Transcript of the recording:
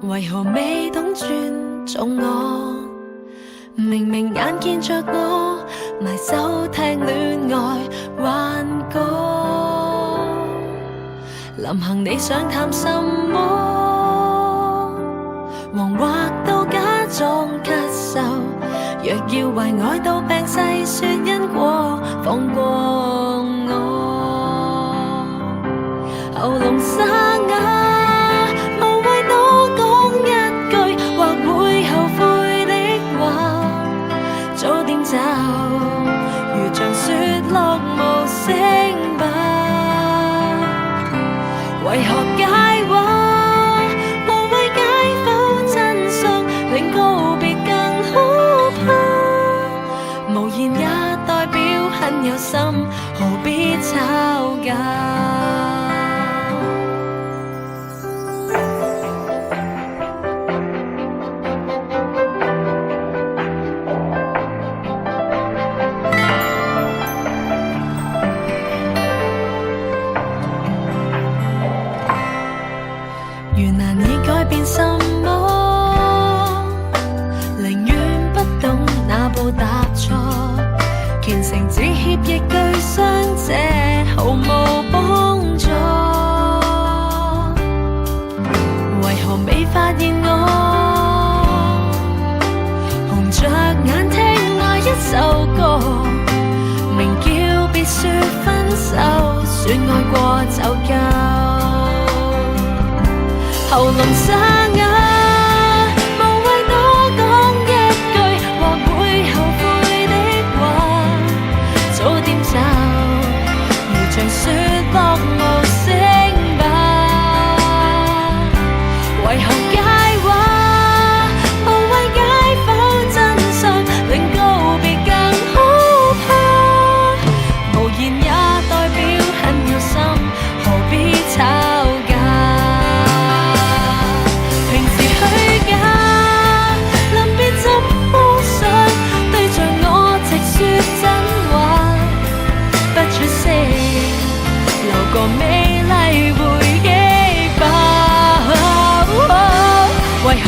為何未懂尊重我？明明眼見着我埋首聽戀愛幻覺，臨行你想談什麼？惶惑到假裝咳嗽，若要為愛到病細說因果，放過我。喉嚨沙啞，無謂多講一句或會後悔的話，早點走，如像雪落無聲吧。為何解話？無謂解剖真相，令告別更可怕。無言也代表很有心，何必吵架？原難以改變什麼，寧願不懂那步踏錯，虔誠只協亦對傷者毫無幫助。為何未發現我紅着眼聽那一首歌，名叫別說分手，說愛過就夠。喉嚨沙啞，無謂多講一句或會後悔的話，早點走，如像雪落無聲吧。為何解話？無謂解剖真相，令告別更可怕。無言也代表很有心，何必吵架？留個美麗回憶吧。為何